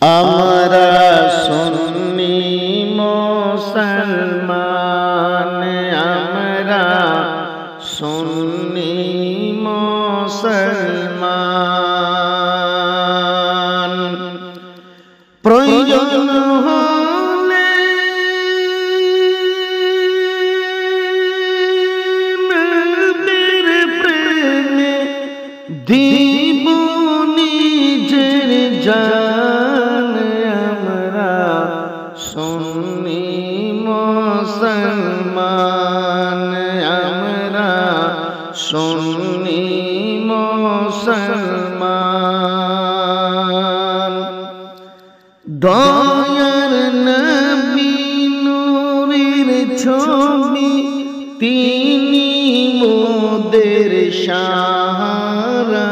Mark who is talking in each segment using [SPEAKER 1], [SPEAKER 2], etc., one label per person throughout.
[SPEAKER 1] আমরা সুন্নি মুসলমান, আমরা সুন্নি মুসলমান। প্রয়োজন হলে নবীর প্রেমে দিব নিজের জান, আমরা সুন্নি মুসলমান, আমরা সুন্নি মুসলমান। দয়ার নবী নূরের ছবি, তিনি মোদের সাহারা,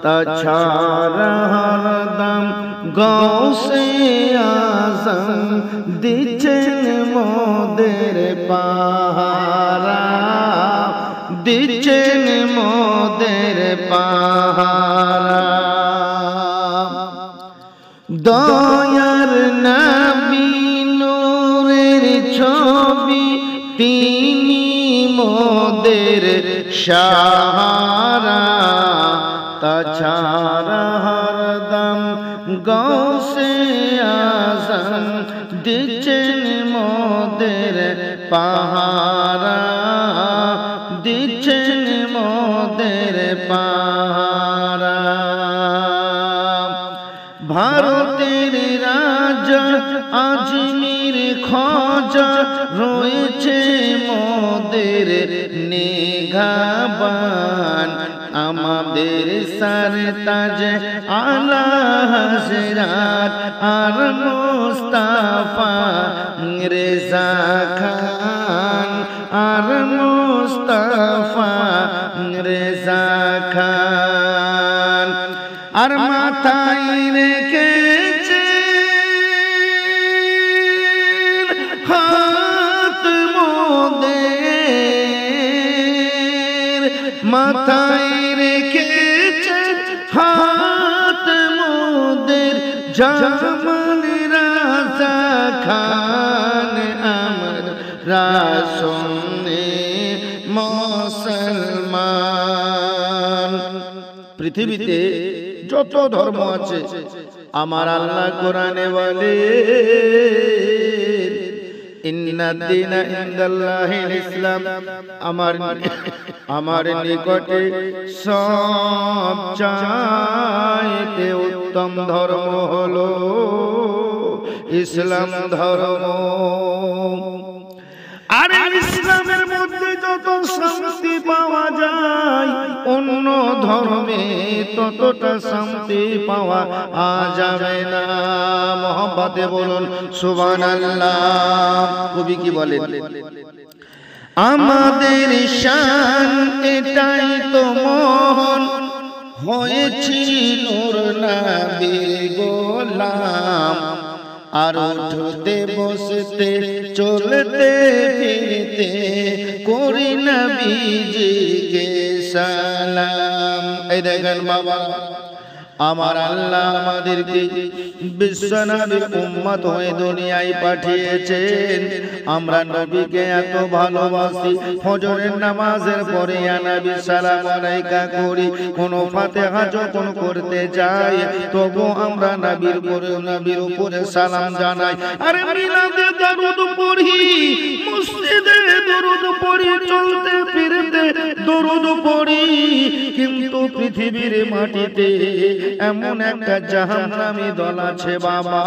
[SPEAKER 1] তাছাড়া হরদম গৌসে আজম দিচ্ছেন মোদের পাহারা, দিচ্ছেন মোদের পাহারা। দয়ার নবী নূরের ছবি, তিনি মোদের সাহারা, তাছাড়া হরদম গৌসে আজম দিচ্ছেন মোদের পাহারা, দিচ্ছেন মোদের পাহারা। ভারতের রাজা আজমির খাজা রয়েছে মোদের নিগাহবান, আমাদের সরতাজ আলা হযরত আর মুস্তাফা রেজা খান, আর মুস্তাফা রেজা খান। আর মাথায় রেখেছে হাত মোদের, মাথায় রেখেছে হাত মোদের জামান রাজা খান, আমরা সুন্নি মুসলমান। পৃথিবীতে যত ধর্ম আছে আমার আল্লাহ কোরআনে বলে, ইন্নাদ দীনা ইনদাল্লাহিল ইসলাম, আমার নিকটে সবচাইতে উত্তম ধর্ম হলো ইসলাম ধর্ম। আর ইসলামের মধ্যে যত শান্তি পাওয়া যায় অন্য ধর্মে ততটা শান্তি পাওয়া যাবে না। মহব্বতে বলুন সুবহানাল্লাহ। কবি কি বলেন? আমাদের শান এটাই তো মহান, হয়েছি নূর নবীর গোলাম, আর উঠতে বসতে চলতে ফিরতে করি নবীজিকে সালাম। এই দেখেন বাবা, আমার আল্লাহ আমাদেরকে বিশ্ব নবীর উম্মত হয়ে দুনিয়ায় পাঠিয়েছেন। আমরা নবীকে এত ভালোবাসি, ফজরের নামাজের পরে ইয়া নবী সালাম আলাইকা করি, কোন ফাতিহা যখন করতে যাই তবু আমরা নবীর উপরে সালাম জানাই। আরে মিলাদে দরুদ পড়ি, মসজিদে দরুদ পড়ি, চলতে ফিরতে দরুদ পড়ি, কিন্তু পৃথিবীর মাটিতে এমন একটা জাহান্নামী দল আছে বাবা,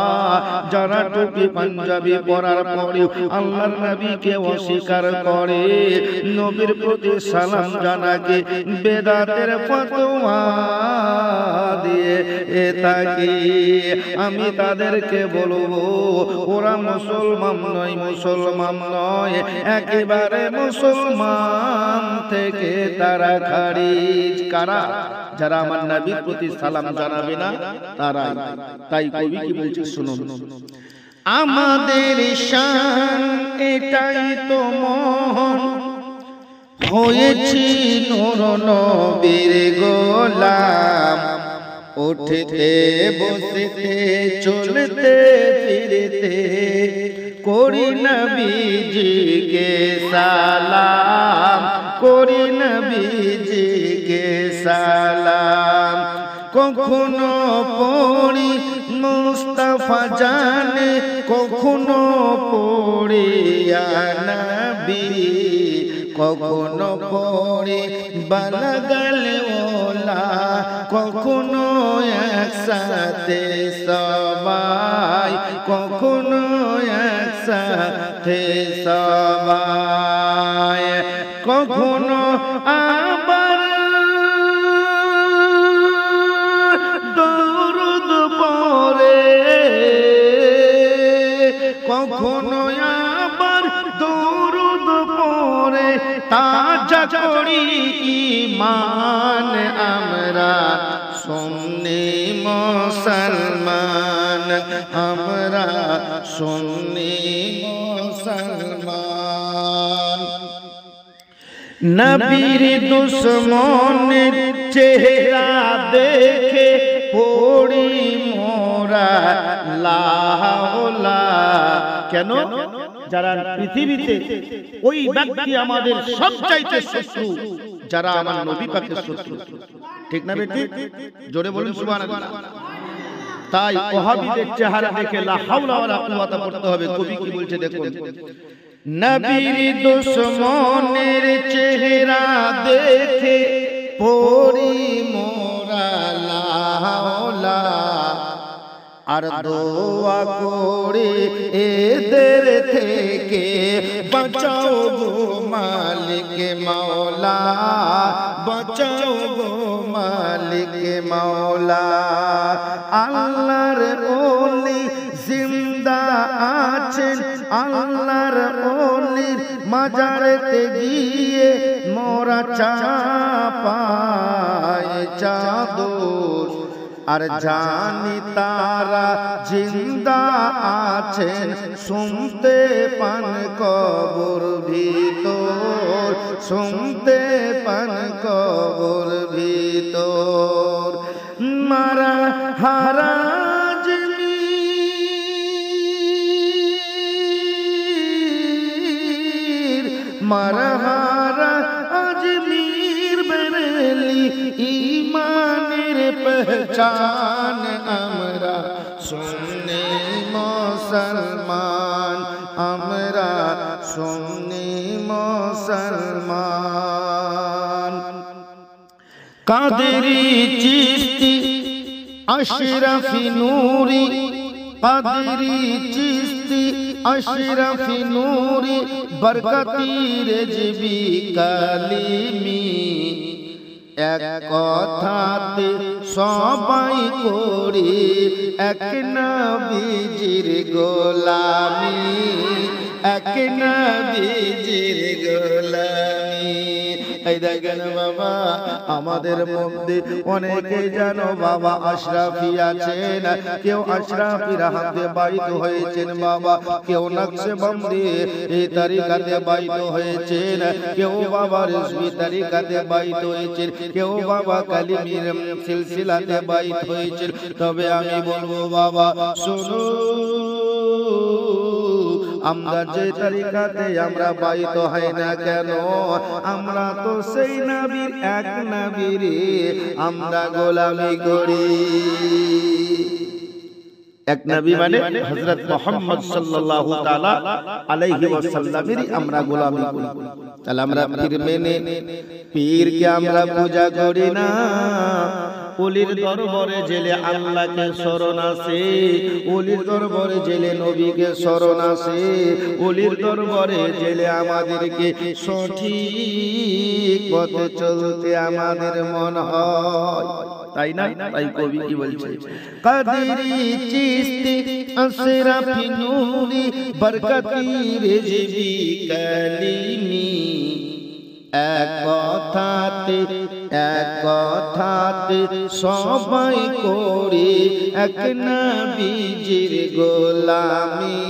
[SPEAKER 1] যারা টুপি পাঞ্জাবি পরার পরেও আল্লাহর নবীকে অস্বীকার করে, নবীর প্রতি সালাম জানাকে বেদাতের ফতোয়া দিয়ে থাকি। আমি তাদেরকে বলবো ওরা মুসলমান নয়, মুসলমান নয়, একেবারে মুসলমান থেকে তারা খারিজ। কারা? যারা আমার নবীর প্রতি সালাম জানাবে না তারাই। তাই কবি কি বলছে শুনুন, আমাদের শান এটাই তো মহান, হয়েছি নূর নবীর গোলাম, উঠতে বসতে চলতে ফিরতে করি নবীজিকে সালাম, করি নবীজিকে সালাম। কখনো পড়ি মুস্তাফা জানে, কখনো পড়ি ইয়া নবী, কখনো পড়ি বালাগাল ওলা, কখনো একসাথে সবাই, কখনো একসাথে সবাই। কখনো আবার দরুদ পড়ে, কখনো আবার দরুদ পড়ে, তাজা করি ঈমান আমরা সুন্নি মুসলমান, আমরা সুন্নি মুসলমান। নবীর দুশ্মনের চেহারা দেখে পড়ি মোরা লা হাওলা। কেন? যারা পৃথিবীতে ওই ব্যক্তি আমাদের সবচাইতে শত্রু, যারা আমার নবী পাকের শত্রু। ঠিক না বেটি? জোরে বলুন সুবহানাল্লাহ। তাই ওহাবীদের চেহারা দেখে লা হাওলা ওয়ালা কুওয়াতা পড়তে হবে। কবি কি বলছে দেখুন, নবীর দুশ্মনের চেহারা দেখে পড়ি মোরা লা হাওলা, আর দোয়া করে এদের থেকে বাঁচাও গো মালিক মাওলা, বাঁচাও গো মালিক মাওলা। আল্লাহর ওলি জিন্দা আছেন, আল্লাহর ওলির মাজারেতে গিয়ে মোরা চাপাই চাদর, আর জানি তারা জিন্দা আছেন, শুনতে পান কবর ভিতর, শুনতে পান কবর ভিতর। মারা হারা মারহারা আজমির বেরেলি, ঈমানের পহচান আমরা সুন্নি মুসলমান, আমরা সুন্নি মুসলমান। কাদেরি চিশতি আশরাফি নূরি, কাদেরি চিশতি আশরাফি নূরি, বরকতি রেজবি কালিমি। এক কথাতে সবাই করি এক নবীজির গোলামি, এক নবীজির গোলামি। এই দেখেন বাবা, আমাদের মধ্যে অনেকে জানো বাবা আশরাফি আছেন, কেউ আশরাফির হাতে বাইত হয়েছেন বাবা, কেউ নকশবন্দি এই তরিকাতে বাইত হয়েছেন, কেউ বাবা রেশমি তরিকাতে বাইত হয়েছেন, কেউ বাবা কালিমির সিলসিলাতে বাইত হয়েছেন। তবে আমি বলবো বাবা শুনো, আমরা যে তরিকাতে আমরা বাইত হয় না কেন, আমরা তো সেই নবীর এক নবীর আমরা গোলামি করি। এক নবী মানে হযরত মুহাম্মদ সাল্লাল্লাহু তাআলা আলাইহি ওয়াসাল্লামেরই আমরা গোলামি করি। তাহলে আমরা পীর মেনে পীরকে আমরা পূজা করি না। ওলির দরবারে জেলে আল্লাহকে শরণ আসে, ওলির দরবারে জেলে নবীকে শরণ আসে, ওলির দরবারে জেলে আমাদেরকে সঠিক পথে চলতে আমাদের মন হয়, তাই না? তাই কবি কি বলছে, কাদেরি চিশতি আশরাফি নূরি, বরকতি রেজবি কালিমি। এক কথাতে এক কথাতে সবাই করি এক নবীজির গোলামি,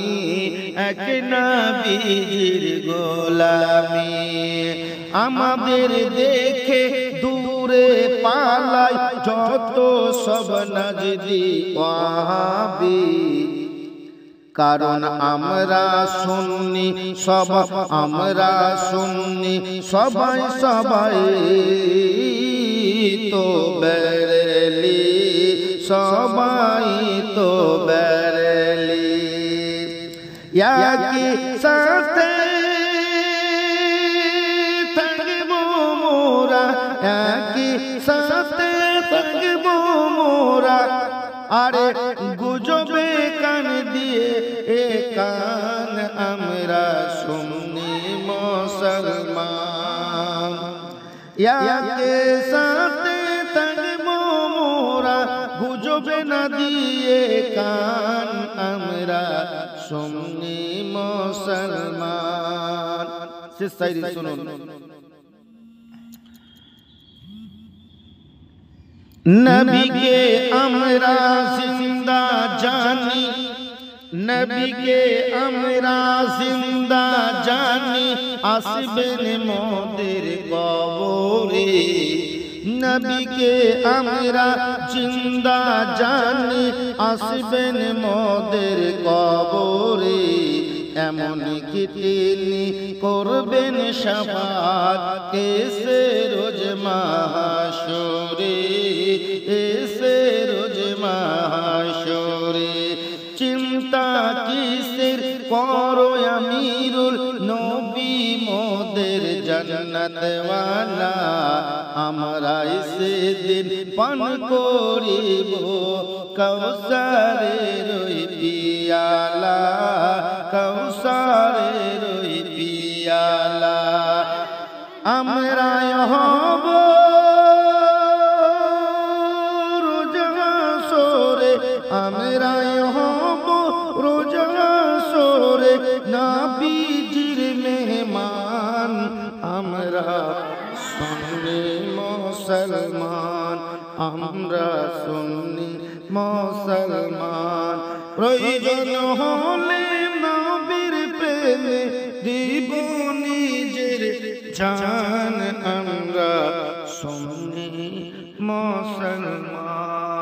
[SPEAKER 1] এক নবীজির গোলামি। আমাদের দেখে দূর উড়ে পালাই যত সব নাজদি ওয়াহাবি কারণ আমরা সুন্নি সব আমরা সুন্নি সবাই সবাই তো বেরেলি সবাই তো বেরেলি একই সাথে থাকবো মোরা একই সাথে থাকবো মোরা আরে গুজবে কান দিয়ে এ কান আমরা সুন্নি মুসলমান একে সাথে থাকবো মোরা গুজবে না দিয়ে কান আমরা সুন্নি মুসলমান শেষ শায়রি শুনুন नबी के हमरा जिंदा जानी नबी के हमरा जिंदा जानी আসবেন মোদের কবরে नबी के हमरा जिंदा जानी আসবেন মোদের কবরে এমন কি তিনি করবেন শাফাত এসে রোজ মাহশরে এসে রোজ মাহশরে চিন্তা কিসের করো আমিরুল নবী মোদের জান্নাত ওয়ালা আমরা সেদিন পান করিব কাউসারের ওই পিয়ালা কাউসারের ওই পিয়ালা আমরা হব রোজা সরে আমরা হব রোজা সরে নবীজির মেহমান আমরা সুন্নি মুসলমান আমরা সুন্নি মুসলমান প্রয়োজন হলে নবীর প্রেমে দিব নিজের জান আমরা সুন্নি মুসলমান।